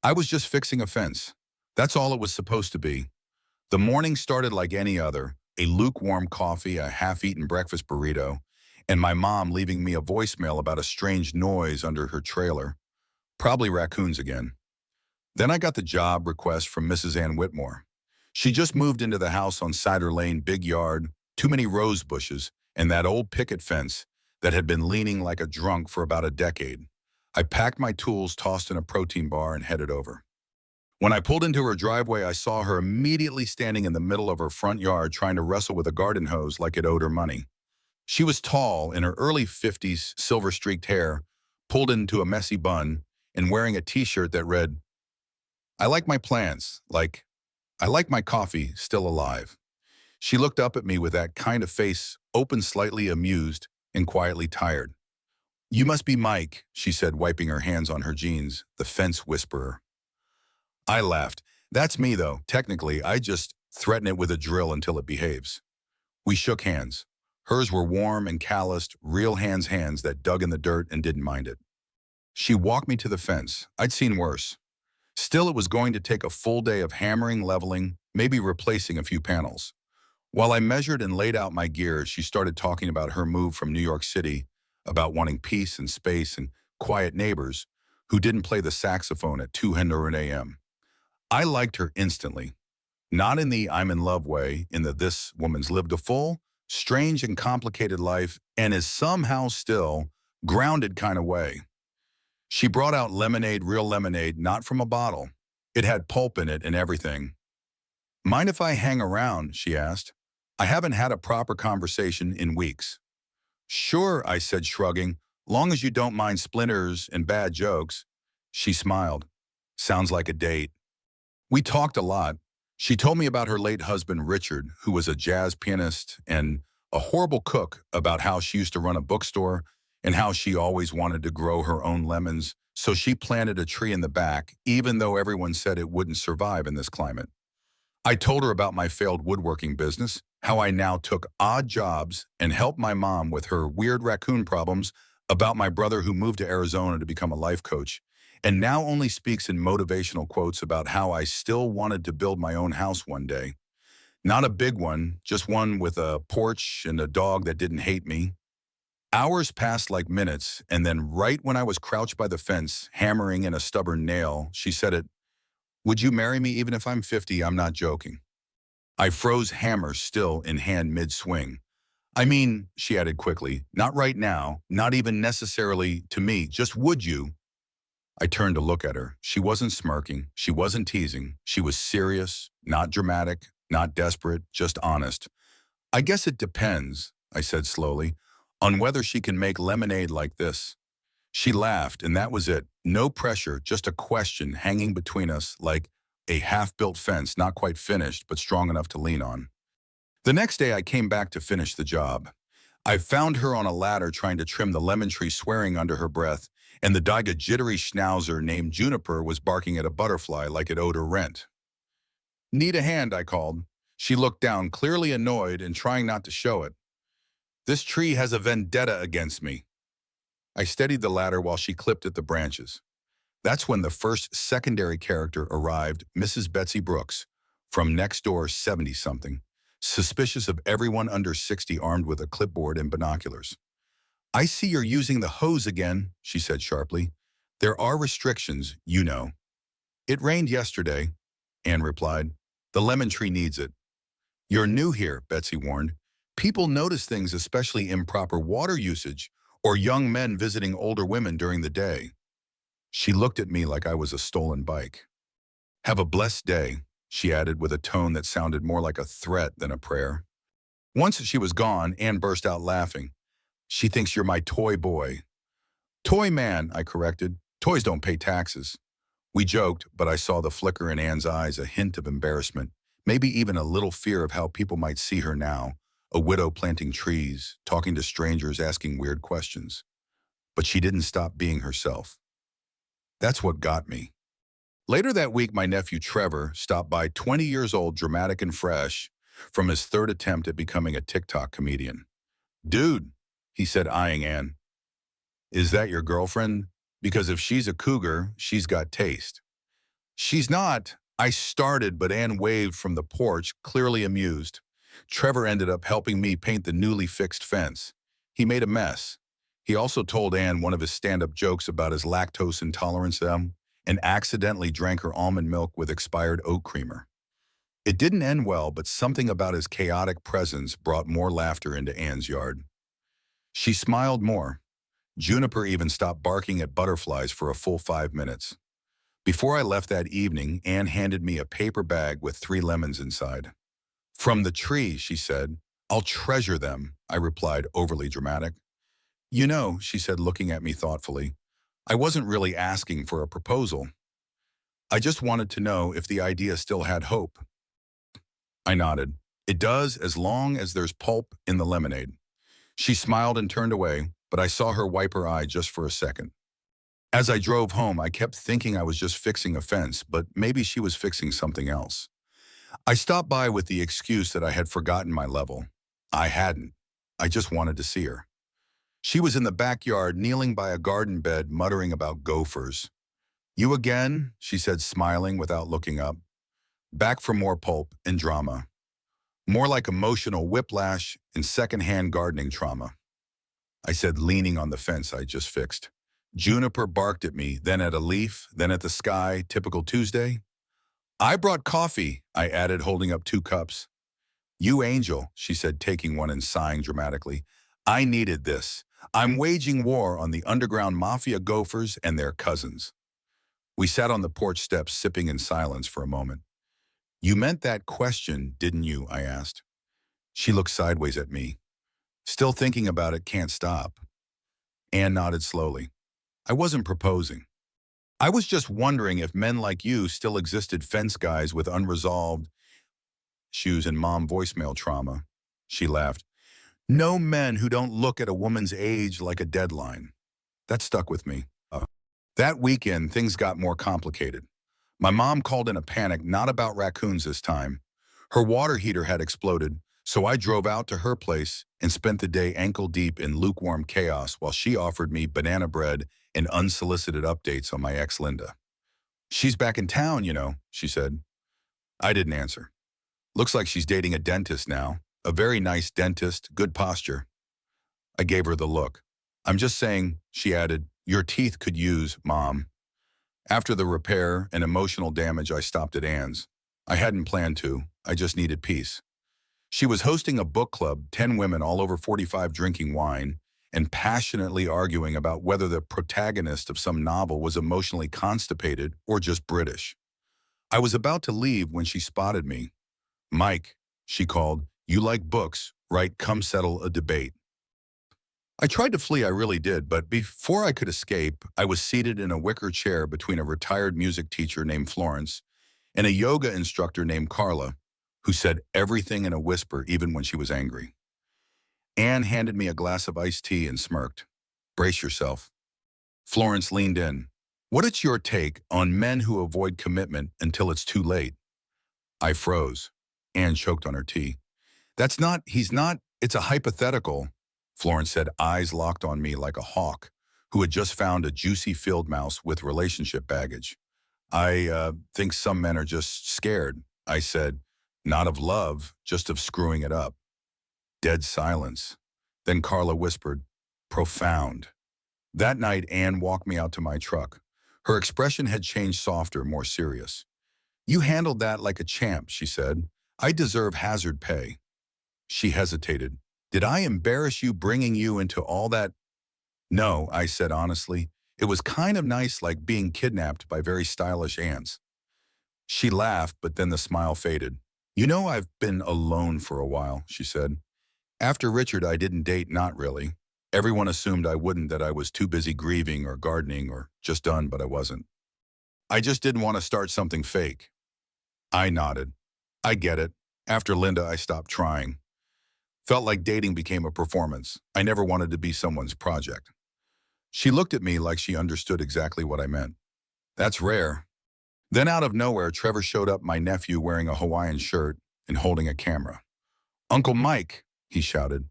I was just fixing a fence. That's all it was supposed to be. The morning started like any other, a lukewarm coffee, a half-eaten breakfast burrito, and my mom leaving me a voicemail about a strange noise under her trailer. Probably raccoons again. Then I got the job request from Mrs. Ann Whitmore. She just moved into the house on Cider Lane, big yard, too many rose bushes, and that old picket fence that had been leaning like a drunk for about a decade. I packed my tools, tossed in a protein bar, and headed over. When I pulled into her driveway, I saw her immediately standing in the middle of her front yard trying to wrestle with a garden hose like it owed her money. She was tall, in her early 50s, silver-streaked hair, pulled into a messy bun, and wearing a t-shirt that read, "I like my plants, like, I like my coffee still alive." She looked up at me with that kind of face, open, slightly amused, and quietly tired. "You must be Mike," she said, wiping her hands on her jeans, the fence whisperer. I laughed. "That's me, though. Technically, I just threaten it with a drill until it behaves." We shook hands. Hers were warm and calloused, real hands that dug in the dirt and didn't mind it. She walked me to the fence. I'd seen worse. Still, it was going to take a full day of hammering, leveling, maybe replacing a few panels. While I measured and laid out my gear, she started talking about her move from New York City, about wanting peace and space and quiet neighbors who didn't play the saxophone at 200 a.m. I liked her instantly. Not in the "I'm in love" way, in the "this woman's lived a full, strange and complicated life and is somehow still grounded" kind of way. She brought out lemonade, real lemonade, not from a bottle. It had pulp in it and everything. "Mind if I hang around?" she asked. "I haven't had a proper conversation in weeks." "Sure," I said, shrugging, "long as you don't mind splinters and bad jokes." She smiled. "Sounds like a date." We talked a lot. She told me about her late husband, Richard, who was a jazz pianist and a horrible cook, about how she used to run a bookstore and how she always wanted to grow her own lemons, so she planted a tree in the back, even though everyone said it wouldn't survive in this climate. I told her about my failed woodworking business, how I now took odd jobs and helped my mom with her weird raccoon problems, about my brother who moved to Arizona to become a life coach, and now only speaks in motivational quotes about how I still wanted to build my own house one day. Not a big one, just one with a porch and a dog that didn't hate me. Hours passed like minutes, and then right when I was crouched by the fence, hammering in a stubborn nail, she said it, "Would you marry me even if I'm 50? I'm not joking." I froze, hammer still in hand mid-swing. "I mean," she added quickly, "not right now, not even necessarily to me, just would you?" I turned to look at her. She wasn't smirking. She wasn't teasing. She was serious, not dramatic, not desperate, just honest. "I guess it depends," I said slowly, "on whether she can make lemonade like this." She laughed, and that was it. No pressure, just a question hanging between us like a half-built fence, not quite finished, but strong enough to lean on. The next day, I came back to finish the job. I found her on a ladder trying to trim the lemon tree, swearing under her breath, and the dog, a jittery schnauzer named Juniper, was barking at a butterfly like it owed her rent. "Need a hand?" I called. She looked down, clearly annoyed and trying not to show it. "This tree has a vendetta against me." I steadied the ladder while she clipped at the branches. That's when the first secondary character arrived, Mrs. Betsy Brooks, from next door, 70-something, suspicious of everyone under 60, armed with a clipboard and binoculars. "I see you're using the hose again," she said sharply. "There are restrictions, you know." "It rained yesterday," Anne replied. "The lemon tree needs it." "You're new here," Betsy warned. "People notice things, especially improper water usage or young men visiting older women during the day." She looked at me like I was a stolen bike. "Have a blessed day," she added with a tone that sounded more like a threat than a prayer. Once she was gone, Anne burst out laughing. "She thinks you're my toy boy." "Toy man," I corrected. "Toys don't pay taxes." We joked, but I saw the flicker in Anne's eyes, a hint of embarrassment, maybe even a little fear of how people might see her now, a widow planting trees, talking to strangers, asking weird questions. But she didn't stop being herself. That's what got me. Later that week, my nephew Trevor stopped by, 20 years old, dramatic and fresh, from his third attempt at becoming a TikTok comedian. "Dude," he said, eyeing Anne, "is that your girlfriend? Because if she's a cougar, she's got taste." She's not. I started, but Ann waved from the porch, clearly amused. Trevor ended up helping me paint the newly fixed fence. He made a mess. He also told Ann one of his stand-up jokes about his lactose intolerance and accidentally drank her almond milk with expired oat creamer. It didn't end well, but something about his chaotic presence brought more laughter into Ann's yard. She smiled more. Juniper even stopped barking at butterflies for a full 5 minutes. Before I left that evening, Anne handed me a paper bag with 3 lemons inside. "From the tree," she said. "I'll treasure them," I replied, overly dramatic. "You know," she said, looking at me thoughtfully, "I wasn't really asking for a proposal. I just wanted to know if the idea still had hope." I nodded. "It does, as long as there's pulp in the lemonade." She smiled and turned away, but I saw her wipe her eye just for a second. As I drove home, I kept thinking I was just fixing a fence, but maybe she was fixing something else. I stopped by with the excuse that I had forgotten my level. I hadn't. I just wanted to see her. She was in the backyard, kneeling by a garden bed, muttering about gophers. "You again?" she said, smiling without looking up. "Back for more pulp and drama. More like emotional whiplash and secondhand gardening trauma," I said, leaning on the fence I just fixed. Juniper barked at me, then at a leaf, then at the sky, typical Tuesday. "I brought coffee," I added, holding up 2 cups. "You angel," she said, taking one and sighing dramatically. "I needed this. I'm waging war on the underground mafia gophers and their cousins." We sat on the porch steps, sipping in silence for a moment. "You meant that question, didn't you?" I asked. She looked sideways at me. "Still thinking about it, can't stop." Anne nodded slowly. "I wasn't proposing. I was just wondering if men like you still existed, fence guys with unresolved issues and mom voicemail trauma." She laughed. "No men who don't look at a woman's age like a deadline." That stuck with me. That weekend, things got more complicated. My mom called in a panic, not about raccoons this time. Her water heater had exploded, so I drove out to her place and spent the day ankle-deep in lukewarm chaos while she offered me banana bread and unsolicited updates on my ex Linda. "She's back in town, you know," she said. I didn't answer. "Looks like she's dating a dentist now. A very nice dentist, good posture." I gave her the look. "I'm just saying," she added, "your teeth could use, Mom." After the repair and emotional damage, I stopped at Anne's. I hadn't planned to. I just needed peace. She was hosting a book club, 10 women all over 45 drinking wine, and passionately arguing about whether the protagonist of some novel was emotionally constipated or just British. I was about to leave when she spotted me. "Mike," she called, "you like books, right? Come settle a debate." I tried to flee, I really did, but before I could escape, I was seated in a wicker chair between a retired music teacher named Florence and a yoga instructor named Carla, who said everything in a whisper even when she was angry. Anne handed me a glass of iced tea and smirked. "Brace yourself." Florence leaned in. "What is your take on men who avoid commitment until it's too late?" I froze. Anne choked on her tea. He's not, it's a hypothetical," Florence said, eyes locked on me like a hawk who had just found a juicy field mouse with relationship baggage. "I think some men are just scared," I said. "Not of love, just of screwing it up." Dead silence. Then Carla whispered, "Profound." That night, Anne walked me out to my truck. Her expression had changed, softer, more serious. "You handled that like a champ," she said. "I deserve hazard pay." She hesitated. "Did I embarrass you bringing you into all that?" "No," I said honestly. "It was kind of nice, like being kidnapped by very stylish ants." She laughed, but then the smile faded. "You know, I've been alone for a while," she said. "After Richard, I didn't date, not really. Everyone assumed I wouldn't, that I was too busy grieving or gardening or just done, but I wasn't. I just didn't want to start something fake." I nodded. "I get it. After Linda, I stopped trying. Felt like dating became a performance. I never wanted to be someone's project." She looked at me like she understood exactly what I meant. "That's rare." Then out of nowhere, Trevor showed up, my nephew, wearing a Hawaiian shirt and holding a camera. "Uncle Mike," he shouted.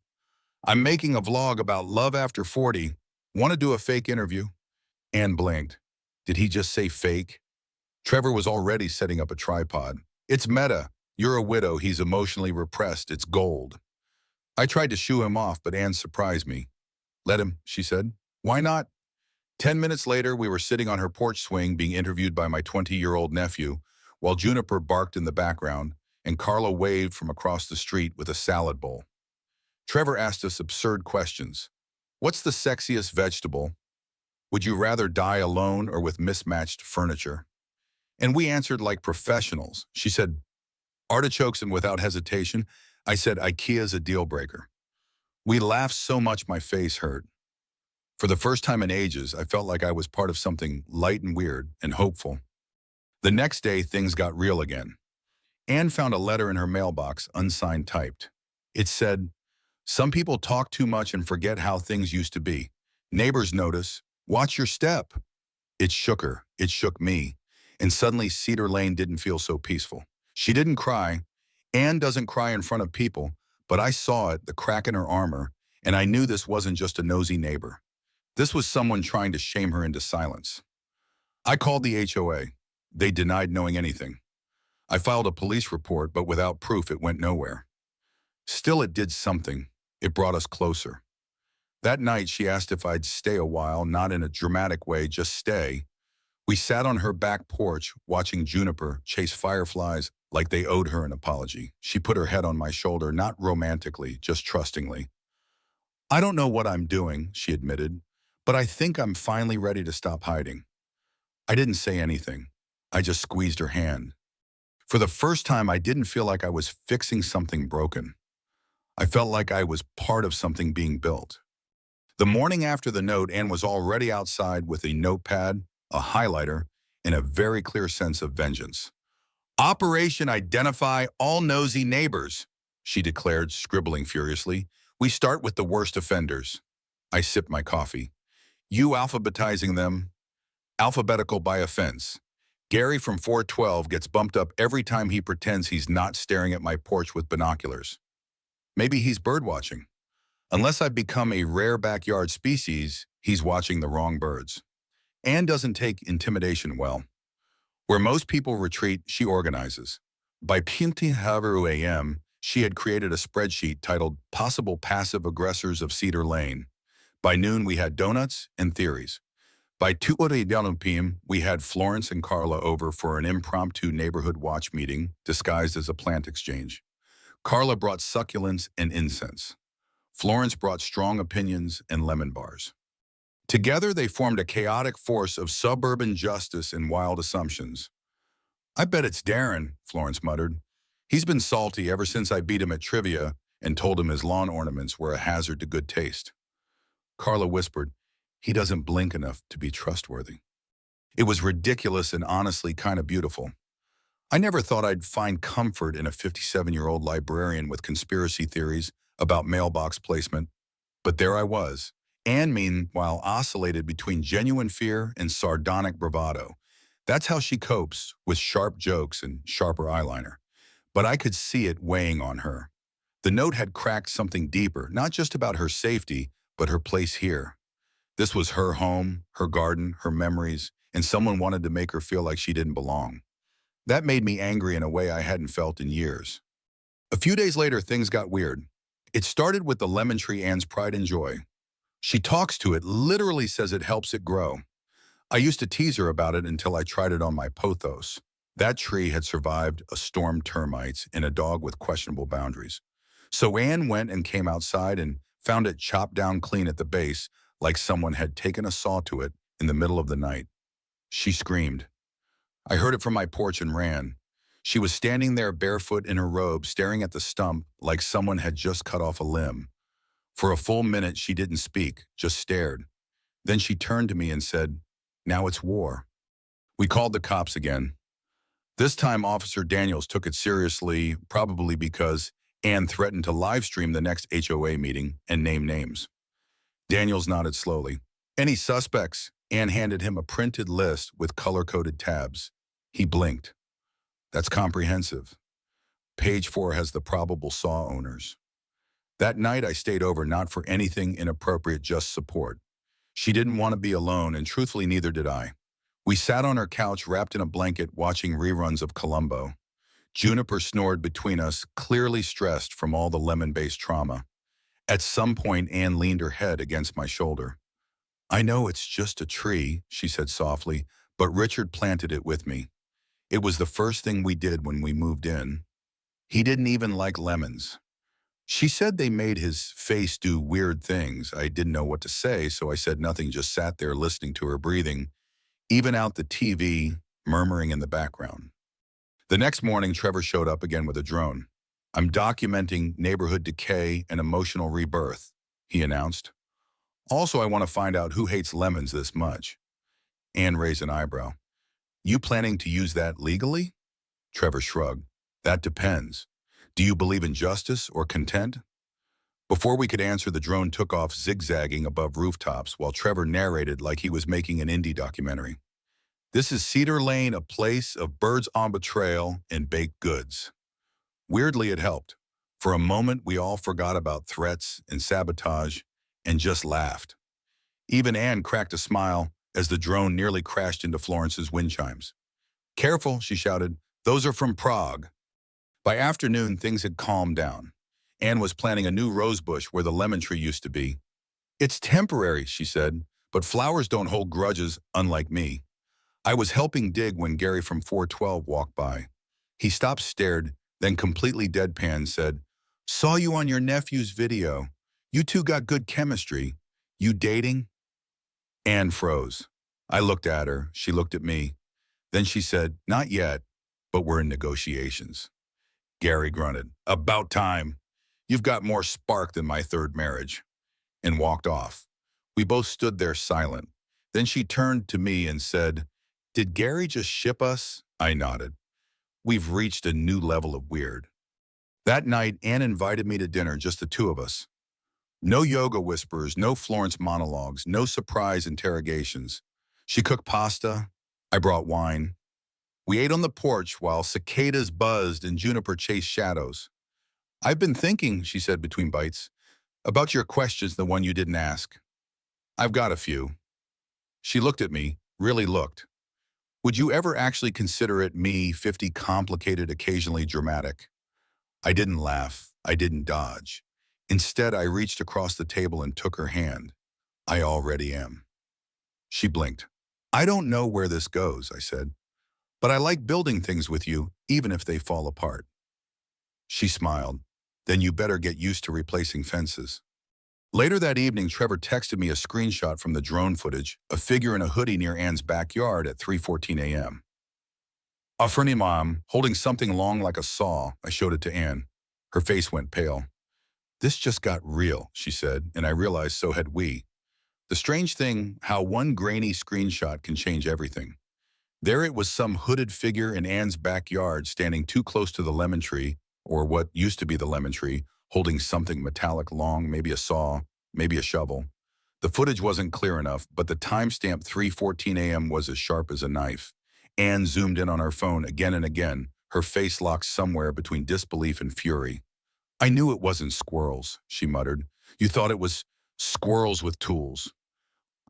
"I'm making a vlog about love after 40. Want to do a fake interview?" Anne blinked. Did he just say fake? Trevor was already setting up a tripod. It's meta. You're a widow. He's emotionally repressed. It's gold. I tried to shoo him off, but Anne surprised me. Let him, she said. Why not? 10 minutes later, we were sitting on her porch swing being interviewed by my 20-year-old nephew, while Juniper barked in the background and Carla waved from across the street with a salad bowl. Trevor asked us absurd questions. What's the sexiest vegetable? Would you rather die alone or with mismatched furniture? And we answered like professionals. She said, artichokes, and without hesitation, I said IKEA's a deal breaker. We laughed so much my face hurt. For the first time in ages, I felt like I was part of something light and weird and hopeful. The next day, things got real again. Anne found a letter in her mailbox, unsigned typed. It said, some people talk too much and forget how things used to be. Neighbors notice. Watch your step. It shook her. It shook me. And suddenly Cedar Lane didn't feel so peaceful. She didn't cry. Anne doesn't cry in front of people, but I saw it, the crack in her armor, and I knew this wasn't just a nosy neighbor. This was someone trying to shame her into silence. I called the HOA. They denied knowing anything. I filed a police report, but without proof it went nowhere. Still, it did something. It brought us closer. That night, she asked if I'd stay a while, not in a dramatic way, just stay. We sat on her back porch, watching Juniper chase fireflies like they owed her an apology. She put her head on my shoulder, not romantically, just trustingly. I don't know what I'm doing, she admitted, but I think I'm finally ready to stop hiding. I didn't say anything. I just squeezed her hand. For the first time, I didn't feel like I was fixing something broken. I felt like I was part of something being built. The morning after the note, Anne was already outside with a notepad, a highlighter, and a very clear sense of vengeance. Operation Identify All Nosy Neighbors, she declared, scribbling furiously. We start with the worst offenders. I sipped my coffee. You alphabetizing them, alphabetical by offense. Gary from 412 gets bumped up every time he pretends he's not staring at my porch with binoculars. Maybe he's birdwatching. Unless I've become a rare backyard species, he's watching the wrong birds. Anne doesn't take intimidation well. Where most people retreat, she organizes. By 10 a.m., she had created a spreadsheet titled Possible Passive Aggressors of Cedar Lane. By noon, we had donuts and theories. By 2 p.m., we had Florence and Carla over for an impromptu neighborhood watch meeting disguised as a plant exchange. Carla brought succulents and incense. Florence brought strong opinions and lemon bars. Together, they formed a chaotic force of suburban justice and wild assumptions. I bet it's Darren, Florence muttered. He's been salty ever since I beat him at trivia and told him his lawn ornaments were a hazard to good taste. Carla whispered, he doesn't blink enough to be trustworthy. It was ridiculous and honestly kind of beautiful. I never thought I'd find comfort in a 57-year-old librarian with conspiracy theories about mailbox placement, but there I was. Anne, meanwhile, oscillated between genuine fear and sardonic bravado. That's how she copes, with sharp jokes and sharper eyeliner. But I could see it weighing on her. The note had cracked something deeper, not just about her safety, but her place here. This was her home, her garden, her memories, and someone wanted to make her feel like she didn't belong. That made me angry in a way I hadn't felt in years. A few days later, things got weird. It started with the lemon tree Anne's pride and joy. She talks to it, literally says it helps it grow. I used to tease her about it until I tried it on my pothos. That tree had survived a storm, termites, and a dog with questionable boundaries. So Anne went and came outside and found it chopped down clean at the base, like someone had taken a saw to it in the middle of the night. She screamed. I heard it from my porch and ran. She was standing there barefoot in her robe, staring at the stump like someone had just cut off a limb. For a full minute, she didn't speak, just stared. Then she turned to me and said, now it's war. We called the cops again. This time, Officer Daniels took it seriously, probably because Anne threatened to live stream the next HOA meeting and name names. Daniels nodded slowly. Any suspects? Anne handed him a printed list with color-coded tabs. He blinked. That's comprehensive. Page 4 has the probable saw owners. That night, I stayed over not for anything inappropriate, just support. She didn't want to be alone, and truthfully, neither did I. We sat on her couch wrapped in a blanket watching reruns of Columbo. Juniper snored between us, clearly stressed from all the lemon-based trauma. At some point, Anne leaned her head against my shoulder. "I know it's just a tree," she said softly, "but Richard planted it with me. It was the first thing we did when we moved in. He didn't even like lemons." She said they made his face do weird things. I didn't know what to say, so I said nothing, just sat there listening to her breathing, even out the TV, murmuring in the background. The next morning, Trevor showed up again with a drone. "I'm documenting neighborhood decay and emotional rebirth," he announced. "Also, I want to find out who hates lemons this much." Anne raised an eyebrow. "You planning to use that legally?" Trevor shrugged. "That depends. Do you believe in justice or content?" Before we could answer, the drone took off zigzagging above rooftops while Trevor narrated like he was making an indie documentary. "This is Cedar Lane, a place of birds on betrayal and baked goods." Weirdly, it helped. For a moment, we all forgot about threats and sabotage and just laughed. Even Anne cracked a smile as the drone nearly crashed into Florence's wind chimes. "Careful," she shouted. "Those are from Prague." By afternoon, things had calmed down. Anne was planting a new rose bush where the lemon tree used to be. "It's temporary," she said, "but flowers don't hold grudges, unlike me." I was helping dig when Gary from 412 walked by. He stopped, stared, then completely deadpan said, "Saw you on your nephew's video. You two got good chemistry. You dating?" Anne froze. I looked at her. She looked at me. Then she said, "Not yet, but we're in negotiations." Gary grunted, "About time. You've got more spark than my third marriage," and walked off. We both stood there silent. Then she turned to me and said, "Did Gary just ship us?" I nodded. "We've reached a new level of weird." That night, Anne invited me to dinner, just the two of us. No yoga whispers, no Florence monologues, no surprise interrogations. She cooked pasta. I brought wine. We ate on the porch while cicadas buzzed and juniper chased shadows. "I've been thinking," she said between bites, "about your questions, the one you didn't ask." "I've got a few." She looked at me, really looked. "Would you ever actually consider it me, 50 complicated, occasionally dramatic?" I didn't laugh. I didn't dodge. Instead, I reached across the table and took her hand. "I already am." She blinked. "I don't know where this goes," I said, "but I like building things with you, even if they fall apart." She smiled. "Then you better get used to replacing fences." Later that evening, Trevor texted me a screenshot from the drone footage, a figure in a hoodie near Anne's backyard at 3:14 a.m. A friendly mom, holding something long like a saw. I showed it to Anne. Her face went pale. "This just got real," she said, and I realized so had we. The strange thing, how one grainy screenshot can change everything. There it was, some hooded figure in Anne's backyard standing too close to the lemon tree, or what used to be the lemon tree, holding something metallic long, maybe a saw, maybe a shovel. The footage wasn't clear enough, but the timestamp 3:14 a.m. was as sharp as a knife. Anne zoomed in on her phone again and again, her face locked somewhere between disbelief and fury. "I knew it wasn't squirrels," she muttered. "You thought it was squirrels with tools."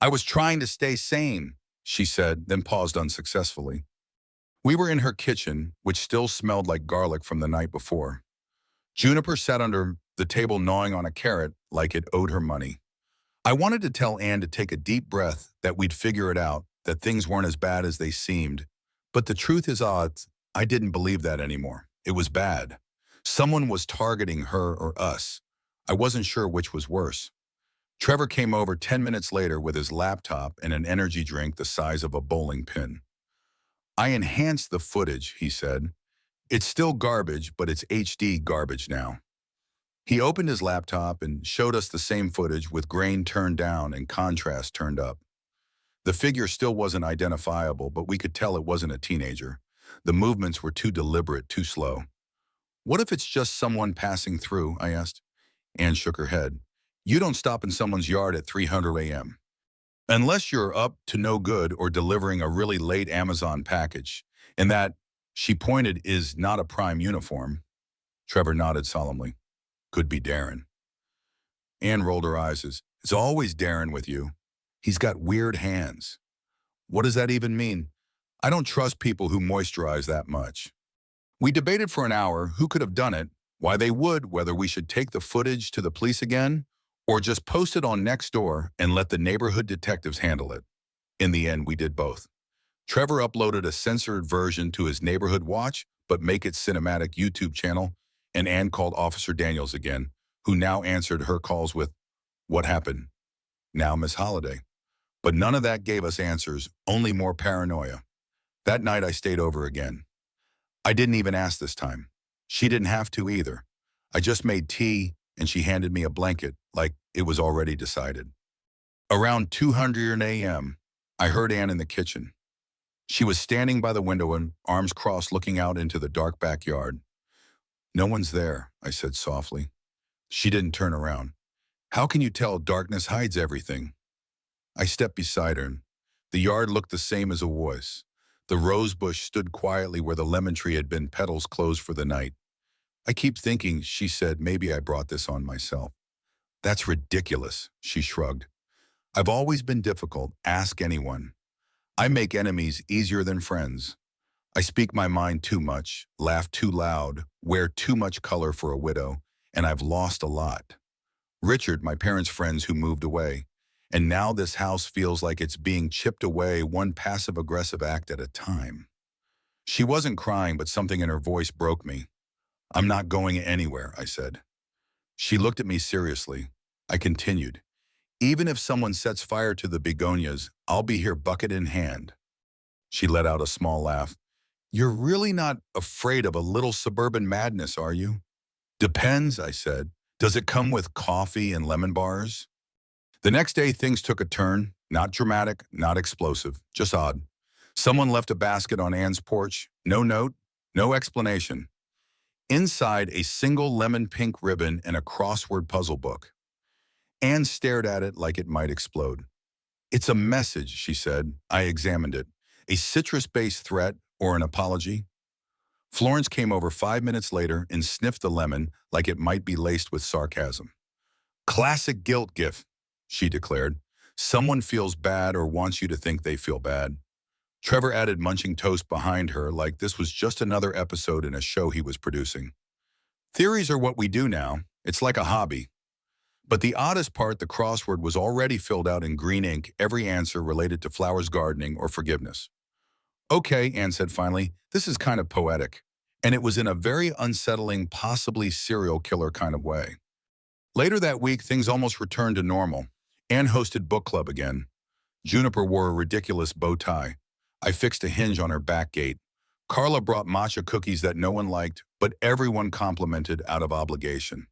"I was trying to stay sane," she said, then paused unsuccessfully. We were in her kitchen, which still smelled like garlic from the night before. Juniper sat under the table gnawing on a carrot like it owed her money. I wanted to tell Anne to take a deep breath, that we'd figure it out, that things weren't as bad as they seemed. But the truth is, odds, I didn't believe that anymore. It was bad. Someone was targeting her or us. I wasn't sure which was worse. Trevor came over 10 minutes later with his laptop and an energy drink the size of a bowling pin. "I enhanced the footage," he said. "It's still garbage, but it's HD garbage now." He opened his laptop and showed us the same footage with grain turned down and contrast turned up. The figure still wasn't identifiable, but we could tell it wasn't a teenager. The movements were too deliberate, too slow. "What if it's just someone passing through?" I asked. Anne shook her head. "You don't stop in someone's yard at 300 a.m. unless you're up to no good or delivering a really late Amazon package. And that," she pointed, "is not a prime uniform." Trevor nodded solemnly. "Could be Darren." Anne rolled her eyes. "It's always Darren with you. He's got weird hands." "What does that even mean?" I don't trust people who moisturize that much. We debated for an hour who could have done it, why they would, whether we should take the footage to the police again, or just post it on Nextdoor and let the neighborhood detectives handle it. In the end, we did both. Trevor uploaded a censored version to his neighborhood watch, but make it cinematic YouTube channel, and Ann called Officer Daniels again, who now answered her calls with, "What happened?" "Now, Miss Holliday." But none of that gave us answers, only more paranoia. That night I stayed over again. I didn't even ask this time. She didn't have to either. I just made tea, and she handed me a blanket, like it was already decided. Around 200 a.m., I heard Ann in the kitchen. She was standing by the window and arms crossed looking out into the dark backyard. "No one's there," I said softly. She didn't turn around. "How can you tell darkness hides everything?" I stepped beside her. The yard looked the same as always. The rose bush stood quietly where the lemon tree had been, petals closed for the night. "I keep thinking," she said, "maybe I brought this on myself." "That's ridiculous," she shrugged. "I've always been difficult, ask anyone. I make enemies easier than friends. I speak my mind too much, laugh too loud, wear too much color for a widow, and I've lost a lot. Richard, my parents' friends who moved away, and now this house feels like it's being chipped away one passive-aggressive act at a time." She wasn't crying, but something in her voice broke me. "I'm not going anywhere," I said. She looked at me seriously. I continued. "Even if someone sets fire to the begonias, I'll be here bucket in hand." She let out a small laugh. "You're really not afraid of a little suburban madness, are you?" "Depends," I said. "Does it come with coffee and lemon bars?" The next day, things took a turn. Not dramatic, not explosive, just odd. Someone left a basket on Ann's porch. No note, no explanation. Inside, a single lemon pink ribbon and a crossword puzzle book. Anne stared at it like it might explode. "It's a message," she said. I examined it. "A citrus-based threat or an apology?" Florence came over 5 minutes later and sniffed the lemon like it might be laced with sarcasm. "Classic guilt gift," she declared. "Someone feels bad or wants you to think they feel bad." Trevor added, munching toast behind her like this was just another episode in a show he was producing. Theories are what we do now. It's like a hobby. But the oddest part, the crossword was already filled out in green ink, every answer related to flowers, gardening, or forgiveness. "Okay," Anne said finally, "this is kind of poetic." And it was in a very unsettling, possibly serial killer kind of way. Later that week, things almost returned to normal. Anne hosted book club again. Juniper wore a ridiculous bow tie. I fixed a hinge on her back gate. Carla brought matcha cookies that no one liked, but everyone complimented out of obligation.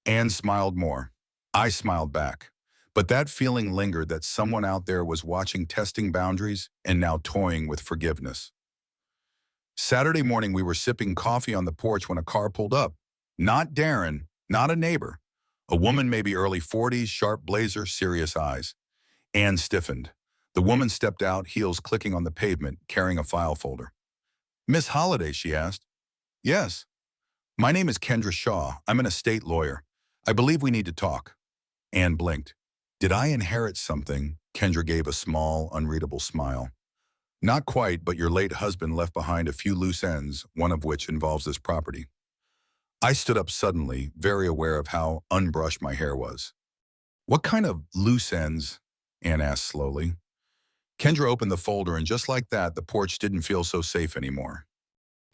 Anne smiled more. I smiled back. But that feeling lingered that someone out there was watching, testing boundaries, and now toying with forgiveness. Saturday morning, we were sipping coffee on the porch when a car pulled up. Not Darren, not a neighbor. A woman, maybe early 40s, sharp blazer, serious eyes. Anne stiffened. The woman stepped out, heels clicking on the pavement, carrying a file folder. "Miss Holliday," she asked. "Yes." "My name is Kendra Shaw. I'm an estate lawyer. I believe we need to talk." Anne blinked. "Did I inherit something?" Kendra gave a small, unreadable smile. "Not quite, but your late husband left behind a few loose ends, one of which involves this property." I stood up suddenly, very aware of how unbrushed my hair was. "What kind of loose ends?" Anne asked slowly. Kendra opened the folder, and just like that, the porch didn't feel so safe anymore.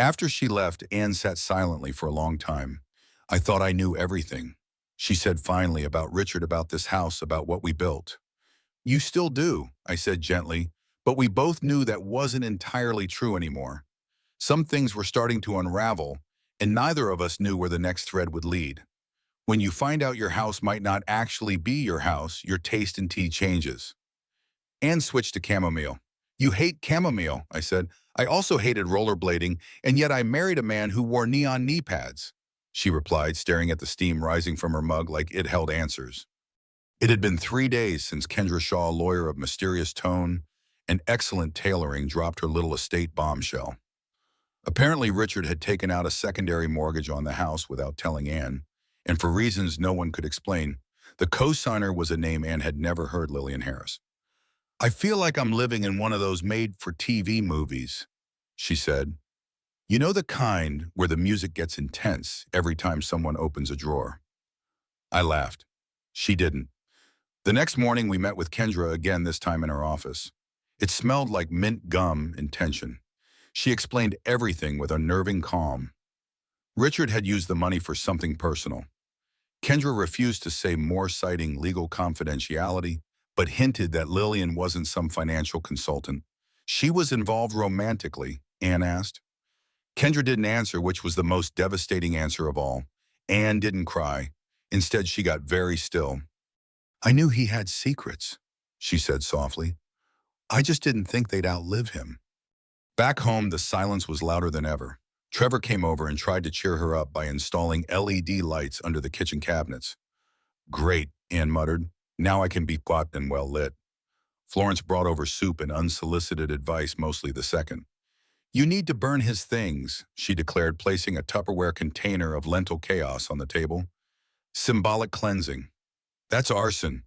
After she left, Anne sat silently for a long time. "I thought I knew everything," she said finally, "about Richard, about this house, about what we built." "You still do," I said gently, "but we both knew that wasn't entirely true anymore. Some things were starting to unravel, and neither of us knew where the next thread would lead. When you find out your house might not actually be your house, your taste in tea changes." Anne switched to chamomile. "You hate chamomile," I said. "I also hated rollerblading, and yet I married a man who wore neon knee pads," she replied, staring at the steam rising from her mug like it held answers. It had been 3 days since Kendra Shaw, lawyer of mysterious tone and excellent tailoring, dropped her little estate bombshell. Apparently, Richard had taken out a secondary mortgage on the house without telling Anne, and for reasons no one could explain. The co-signer was a name Anne had never heard: Lillian Harris. I feel like I'm living in one of those made-for-TV movies, she said. You know the kind where the music gets intense every time someone opens a drawer. I laughed. She didn't. The next morning, we met with Kendra again, this time in her office. It smelled like mint gum and tension. She explained everything with unnerving calm. Richard had used the money for something personal. Kendra refused to say more, citing legal confidentiality, but hinted that Lillian wasn't some financial consultant. She was involved romantically, Anne asked. Kendra didn't answer, which was the most devastating answer of all. Anne didn't cry. Instead, she got very still. I knew he had secrets, she said softly. I just didn't think they'd outlive him. Back home, the silence was louder than ever. Trevor came over and tried to cheer her up by installing LED lights under the kitchen cabinets. Great, Anne muttered. Now I can be quiet and well lit. Florence brought over soup and unsolicited advice, mostly the second. You need to burn his things, she declared, placing a Tupperware container of lentil chaos on the table. Symbolic cleansing. That's arson.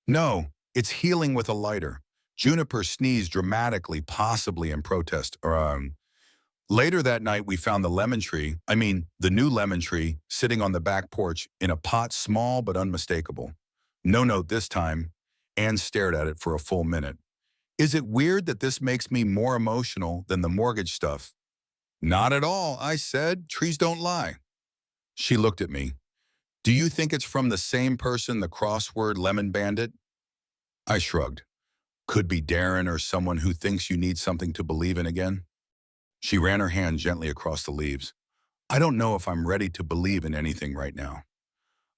No, it's healing with a lighter. Juniper sneezed dramatically, possibly in protest. Later that night, we found the new lemon tree, sitting on the back porch in a pot small but unmistakable. No note this time. Anne stared at it for a full minute. Is it weird that this makes me more emotional than the mortgage stuff? Not at all, I said. Trees don't lie. She looked at me. Do you think it's from the same person, the crossword lemon bandit? I shrugged. Could be Darren or someone who thinks you need something to believe in again. She ran her hand gently across the leaves. I don't know if I'm ready to believe in anything right now.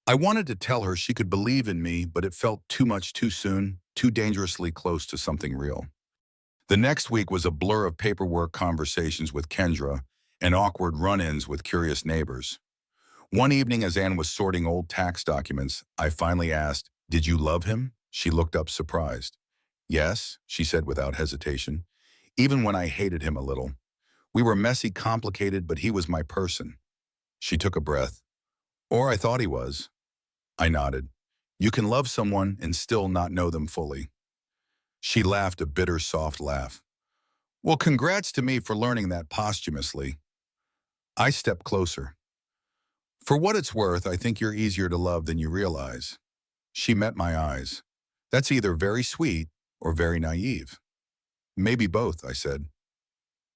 I wanted to tell her she could believe in me, but it felt too much too soon, too dangerously close to something real. The next week was a blur of paperwork conversations with Kendra and awkward run-ins with curious neighbors. One evening, as Anne was sorting old tax documents, I finally asked, Did you love him? She looked up surprised. Yes, she said without hesitation, even when I hated him a little. We were messy, complicated, but he was my person. She took a breath. Or I thought he was. I nodded. You can love someone and still not know them fully. She laughed a bitter, soft laugh. Well, congrats to me for learning that posthumously. I stepped closer. For what it's worth, I think you're easier to love than you realize. She met my eyes. That's either very sweet or very naive. Maybe both, I said.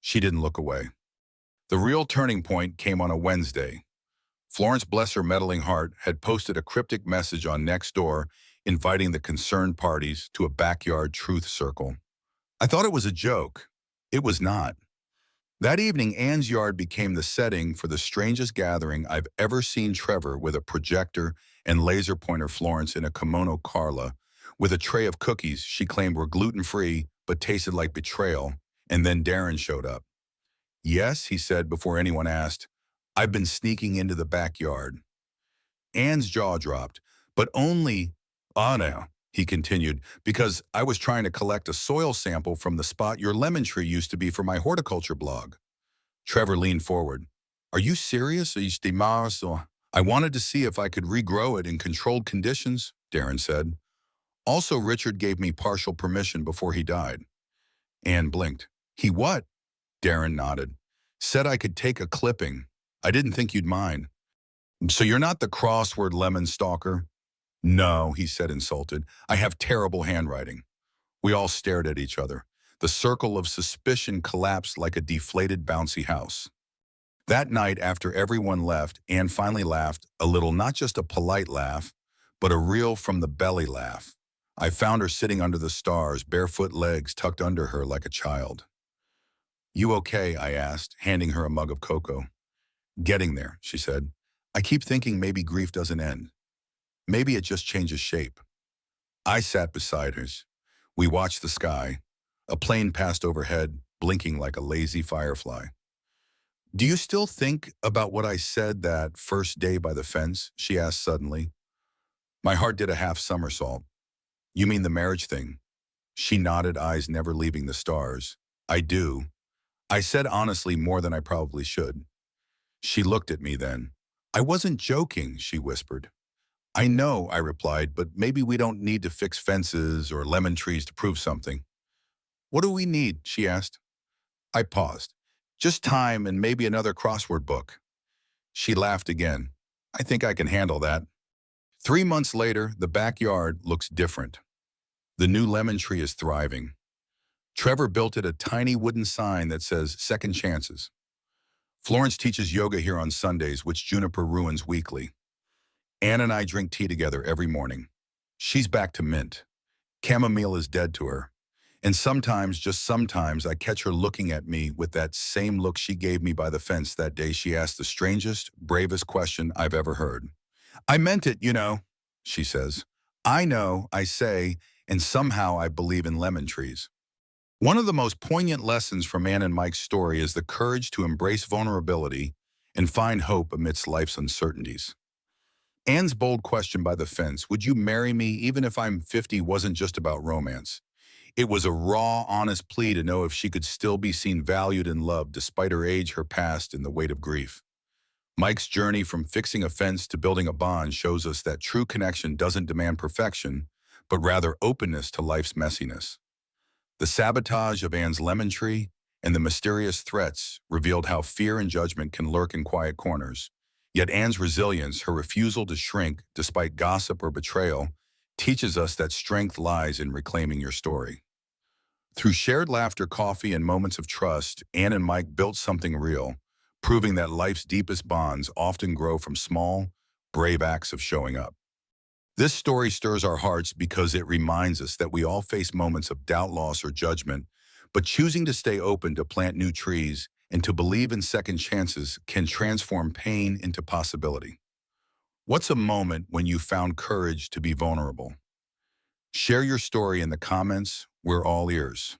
She didn't look away. The real turning point came on a Wednesday. Florence, bless her meddling heart, had posted a cryptic message on Nextdoor inviting the concerned parties to a backyard truth circle. I thought it was a joke. It was not. That evening, Anne's yard became the setting for the strangest gathering I've ever seen. Trevor with a projector and laser pointer, Florence in a kimono, Carla with a tray of cookies she claimed were gluten-free but tasted like betrayal, and then Darren showed up. Yes, he said before anyone asked, I've been sneaking into the backyard. Anne's jaw dropped, but only, no, he continued, because I was trying to collect a soil sample from the spot your lemon tree used to be for my horticulture blog. Trevor leaned forward. Are you serious? I wanted to see if I could regrow it in controlled conditions, Darren said. Also, Richard gave me partial permission before he died. Anne blinked. He what? Darren nodded. Said I could take a clipping. I didn't think you'd mind. So you're not the crossword lemon stalker? No, he said, insulted. I have terrible handwriting. We all stared at each other. The circle of suspicion collapsed like a deflated bouncy house. That night, after everyone left, Anne finally laughed, a little, not just a polite laugh, but a real from-the-belly laugh. I found her sitting under the stars, barefoot legs tucked under her like a child. You okay? I asked, handing her a mug of cocoa. Getting there, she said. I keep thinking maybe grief doesn't end. Maybe it just changes shape. I sat beside her. We watched the sky. A plane passed overhead, blinking like a lazy firefly. Do you still think about what I said that first day by the fence? She asked suddenly. My heart did a half somersault. You mean the marriage thing? She nodded, eyes never leaving the stars. I do. I said honestly more than I probably should. She looked at me then. I wasn't joking, she whispered. I know, I replied, but maybe we don't need to fix fences or lemon trees to prove something. What do we need? She asked. I paused. Just time and maybe another crossword book. She laughed again. I think I can handle that. 3 months later, the backyard looks different. The new lemon tree is thriving. Trevor built it a tiny wooden sign that says second chances. Florence teaches yoga here on Sundays, which Juniper ruins weekly. Anne and I drink tea together every morning. She's back to mint. Chamomile is dead to her. And sometimes, just sometimes, I catch her looking at me with that same look she gave me by the fence that day she asked the strangest, bravest question I've ever heard. I meant it, she says. I know, I say, and somehow I believe in lemon trees. One of the most poignant lessons from Anne and Mike's story is the courage to embrace vulnerability and find hope amidst life's uncertainties. Anne's bold question by the fence, would you marry me even if I'm 50, wasn't just about romance. It was a raw, honest plea to know if she could still be seen valued and loved despite her age, her past, and the weight of grief. Mike's journey from fixing a fence to building a bond shows us that true connection doesn't demand perfection, but rather openness to life's messiness. The sabotage of Anne's lemon tree and the mysterious threats revealed how fear and judgment can lurk in quiet corners. Yet Anne's resilience, her refusal to shrink despite gossip or betrayal, teaches us that strength lies in reclaiming your story. Through shared laughter, coffee, and moments of trust, Anne and Mike built something real, proving that life's deepest bonds often grow from small, brave acts of showing up. This story stirs our hearts because it reminds us that we all face moments of doubt, loss, or judgment, but choosing to stay open to plant new trees and to believe in second chances can transform pain into possibility. What's a moment when you found courage to be vulnerable? Share your story in the comments. We're all ears.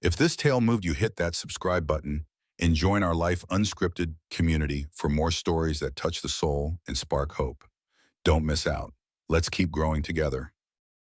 If this tale moved you, hit that subscribe button and join our Life Unscripted community for more stories that touch the soul and spark hope. Don't miss out. Let's keep growing together.